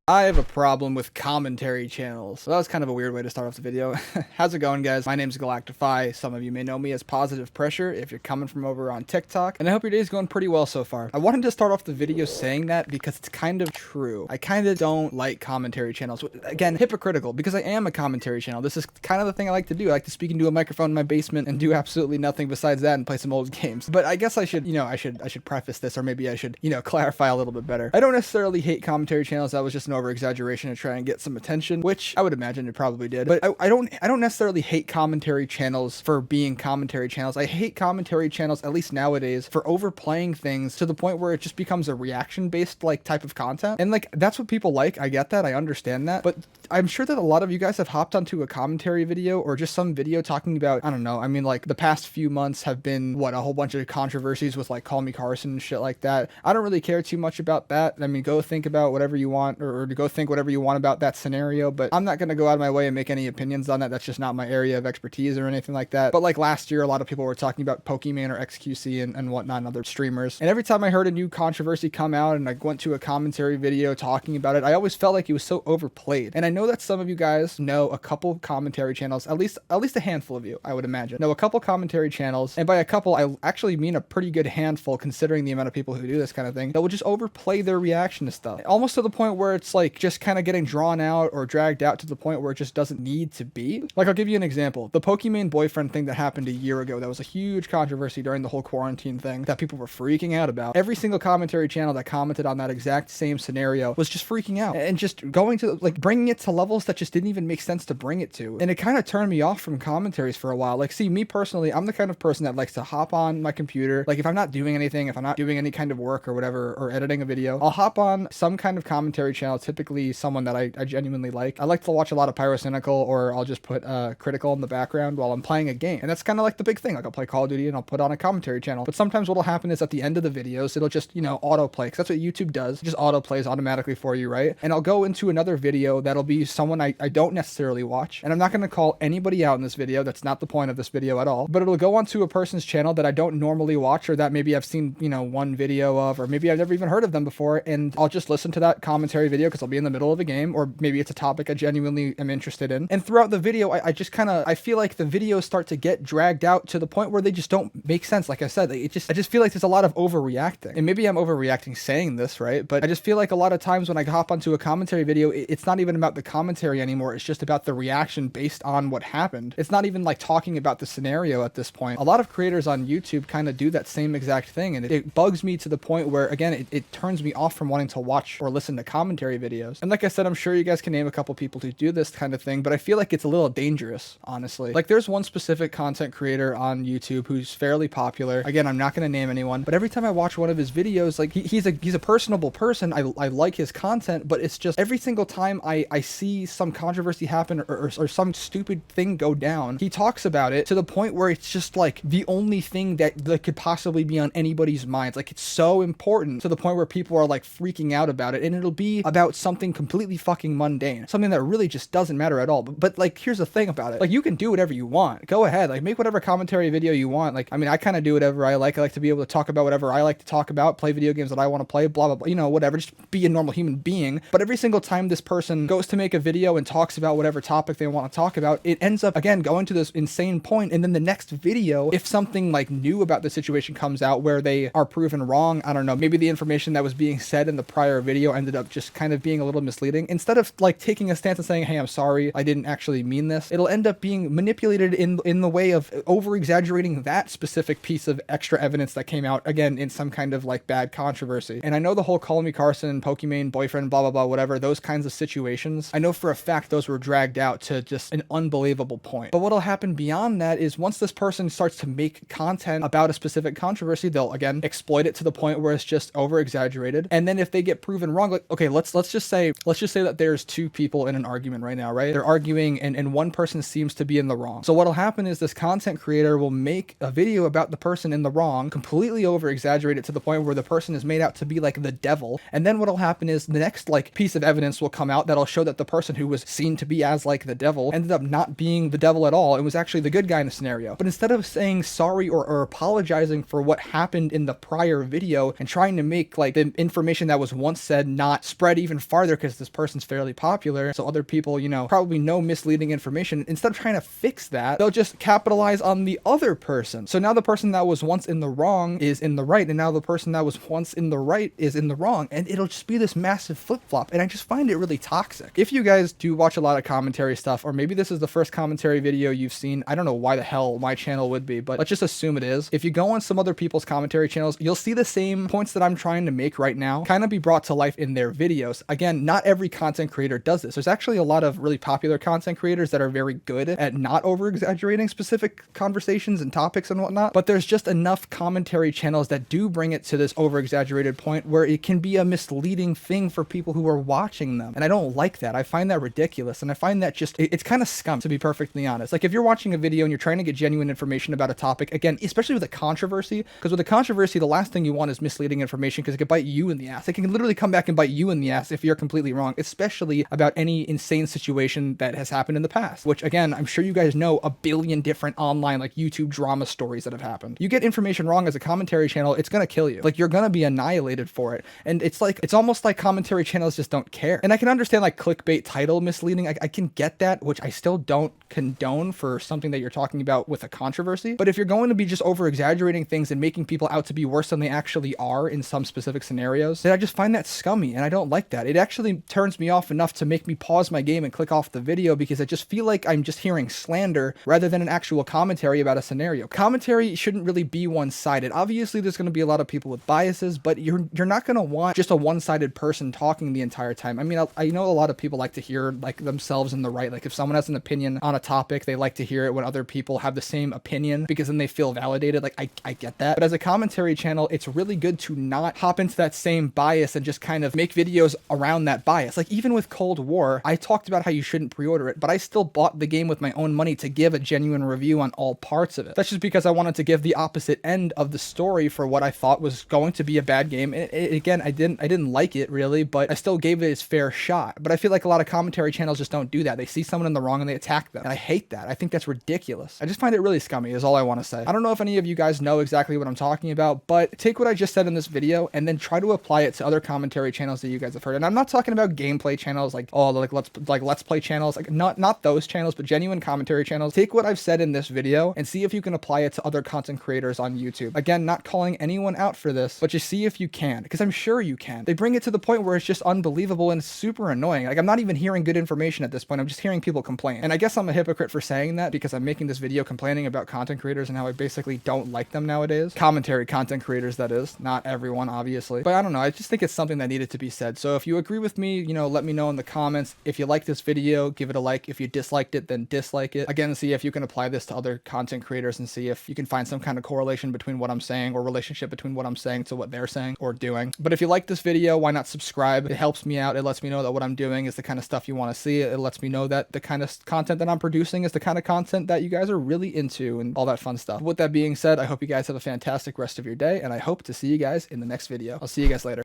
I have a problem with commentary channels. So that was kind of a weird way to start off the video. How's it going, guys? My name's Galactify. Some of you may know me as Positive Pressure if you're coming from over on TikTok, and I hope your day's going pretty well so far. I wanted to start off the video saying that because it's kind of true. I kind of don't like commentary channels. Again, hypocritical, because I am a commentary channel. This is kind of the thing I like to do. I like to speak into a microphone in my basement and do absolutely nothing besides that and play some old games. But I guess I should, I should preface this, or maybe I should, clarify a little bit better. I don't necessarily hate commentary channels. That was just an over-exaggeration to try and get some attention, which I would imagine it probably did. But I don't necessarily hate commentary channels for being commentary channels. I hate commentary channels, at least nowadays, for overplaying things to the point where it just becomes a reaction-based like type of content. And like that's what people like. I get that. I understand that. But I'm sure that a lot of you guys have hopped onto a commentary video or just some video talking about, I don't know, I mean, like the past few months have been a whole bunch of controversies with like Call Me Carson and shit like that. I don't really care too much about that. I mean, go think about whatever you want, or go think whatever you want about that scenario, but I'm not going to go out of my way and make any opinions on that. That's just not my area of expertise or anything like that. But like last year, a lot of people were talking about Pokemon or XQC and whatnot, and other streamers. And every time I heard a new controversy come out and I went to a commentary video talking about it, I always felt like it was so overplayed. And I know that some of you guys know a couple commentary channels, at least a handful of you, I would imagine, know a couple commentary channels. And by a couple, I actually mean a pretty good handful considering the amount of people who do this kind of thing, that will just overplay their reaction to stuff. Almost to the point where it's like just kind of getting drawn out or dragged out to the point where it just doesn't need to be. Like, I'll give you an example. The Pokemon boyfriend thing that happened a year ago, that was a huge controversy during the whole quarantine thing that people were freaking out about. Every single commentary channel that commented on that exact same scenario was just freaking out and just going to like bringing it to levels that just didn't even make sense to bring it to. And it kind of turned me off from commentaries for a while. Like, see, me personally, I'm the kind of person that likes to hop on my computer. Like, if I'm not doing anything, if I'm not doing any kind of work or whatever, or editing a video, I'll hop on some kind of commentary channel, typically someone that I genuinely like. I like to watch a lot of Pyrocynical, or I'll just put Critical in the background while I'm playing a game. And that's kind of like the big thing. Like, I'll play Call of Duty and I'll put on a commentary channel. But sometimes what'll happen is at the end of the videos, it'll just, autoplay, because that's what YouTube does. It just autoplays automatically for you, right? And I'll go into another video that'll be someone I don't necessarily watch. And I'm not going to call anybody out in this video. That's not the point of this video at all. But it'll go onto a person's channel that I don't normally watch, or that maybe I've seen, one video of, or maybe I've never even heard of them before. And I'll just listen to that commentary video because I'll be in the middle of a game, or maybe it's a topic I genuinely am interested in. And throughout the video, I feel like the videos start to get dragged out to the point where they just don't make sense. Like I said, I just feel like there's a lot of overreacting. And maybe I'm overreacting saying this, right? But I just feel like a lot of times when I hop onto a commentary video, it's not even about the commentary anymore. It's just about the reaction based on what happened. It's not even like talking about the scenario at this point. A lot of creators on YouTube kind of do that same exact thing, and it bugs me to the point where, again, it turns me off from wanting to watch or listen to commentary videos. And like I said, I'm sure you guys can name a couple people who do this kind of thing, but I feel like it's a little dangerous, honestly. Like, there's one specific content creator on YouTube who's fairly popular. Again, I'm not going to name anyone, but every time I watch one of his videos, like he's a personable person. I like his content, but it's just every single time I see some controversy happen, or some stupid thing go down, he talks about it to the point where it's just like the only thing that could possibly be on anybody's minds. Like, it's so important to the point where people are like freaking out about it, and it'll be about something completely fucking mundane, something that really just doesn't matter at all. But like, here's the thing about it. Like, you can do whatever you want. Go ahead. Like, make whatever commentary video you want. Like, I mean, I kind of do whatever I like. I like to be able to talk about whatever I like to talk about, play video games that I want to play, blah, blah, blah, whatever. Just be a normal human being. But every single time this person goes to make a video and talks about whatever topic they want to talk about, it ends up, again, going to this insane point. And then the next video, if something like new about the situation comes out where they are proven wrong, I don't know, maybe the information that was being said in the prior video ended up just kind of being a little misleading. Instead of like taking a stance and saying, hey, I'm sorry, I didn't actually mean this, it'll end up being manipulated in the way of over exaggerating that specific piece of extra evidence that came out, again, in some kind of like bad controversy. And I know the whole Call Me Carson, Pokemon boyfriend, blah, blah, blah, whatever, those kinds of situations, I know for a fact those were dragged out to just an unbelievable point. But what'll happen beyond that is once this person starts to make content about a specific controversy, they'll again exploit it to the point where it's just over exaggerated. And then if they get proven wrong, like, okay, let's just say that there's two people in an argument right now, right? They're arguing and one person seems to be in the wrong. So what'll happen is this content creator will make a video about the person in the wrong, completely over exaggerate it to the point where the person is made out to be like the devil. And then what'll happen is the next like piece of evidence will come out that'll show that the person who was seen to be as like the devil ended up not being the devil at all. It was actually the good guy in the scenario. But instead of saying sorry or apologizing for what happened in the prior video and trying to make like the information that was once said not spread even even farther because this person's fairly popular, so other people, you know, probably know misleading information. Instead of trying to fix that, they'll just capitalize on the other person. So now the person that was once in the wrong is in the right, and now the person that was once in the right is in the wrong, and it'll just be this massive flip-flop, and I just find it really toxic. If you guys do watch a lot of commentary stuff, or maybe this is the first commentary video you've seen, I don't know why the hell my channel would be, but let's just assume it is. If you go on some other people's commentary channels, you'll see the same points that I'm trying to make right now kind of be brought to life in their videos. Again, not every content creator does this. There's actually a lot of really popular content creators that are very good at not over-exaggerating specific conversations and topics and whatnot, but there's just enough commentary channels that do bring it to this over-exaggerated point where it can be a misleading thing for people who are watching them. And I don't like that. I find that ridiculous. And I find that just, it's kind of scum, to be perfectly honest. Like, if you're watching a video and you're trying to get genuine information about a topic, again, especially with a controversy, because with a controversy, the last thing you want is misleading information, because it could bite you in the ass. It can literally come back and bite you in the ass if you're completely wrong, especially about any insane situation that has happened in the past, which, again, I'm sure you guys know a billion different online, like, YouTube drama stories that have happened. You get information wrong as a commentary channel, it's gonna kill you. Like, you're gonna be annihilated for it. And it's like, it's almost like commentary channels just don't care. And I can understand, like, clickbait title misleading. I can get that, which I still don't condone for something that you're talking about with a controversy. But if you're going to be just over exaggerating things and making people out to be worse than they actually are in some specific scenarios, then I just find that scummy, and I don't like that. It actually turns me off enough to make me pause my game and click off the video, because I just feel like I'm just hearing slander rather than an actual commentary about a scenario. Commentary shouldn't really be one-sided. Obviously, there's going to be a lot of people with biases, but you're not going to want just a one-sided person talking the entire time. I mean, I know a lot of people like to hear, like, themselves in the right. Like, if someone has an opinion on a topic, they like to hear it when other people have the same opinion, because then they feel validated. Like, I get that. But as a commentary channel, it's really good to not hop into that same bias and just kind of make videos around that bias. Like, even with Cold War, I talked about how you shouldn't pre-order it, but I still bought the game with my own money to give a genuine review on all parts of it. That's just because I wanted to give the opposite end of the story for what I thought was going to be a bad game. Again, I didn't like it really, but I still gave it its fair shot. But I feel like a lot of commentary channels just don't do that. They see someone in the wrong and they attack them. And I hate that. I think that's ridiculous. I just find it really scummy is all I want to say. I don't know if any of you guys know exactly what I'm talking about, but take what I just said in this video and then try to apply it to other commentary channels that you guys have heard. And I'm not talking about gameplay channels like, oh, like let's play channels, like not those channels, but genuine commentary channels. Take what I've said in this video and see if you can apply it to other content creators on YouTube. Again, not calling anyone out for this, but just see if you can, because I'm sure you can. They bring it to the point where it's just unbelievable and super annoying. Like, I'm not even hearing good information at this point. I'm just hearing people complain. And I guess I'm a hypocrite for saying that, because I'm making this video complaining about content creators and how I basically don't like them nowadays. Commentary content creators, that is. Not everyone, obviously. But I don't know. I just think it's something that needed to be said. So if you agree with me, you know, let me know in the comments. If you like this video, give it a like. If you disliked it, then dislike it. Again, see if you can apply this to other content creators and see if you can find some kind of correlation between what I'm saying, or relationship between what I'm saying to what they're saying or doing. But if you like this video, why not subscribe? It helps me out. It lets me know that what I'm doing is the kind of stuff you want to see. It lets me know that the kind of content that I'm producing is the kind of content that you guys are really into and all that fun stuff. With that being said, I hope you guys have a fantastic rest of your day, and I hope to see you guys in the next video. I'll see you guys later.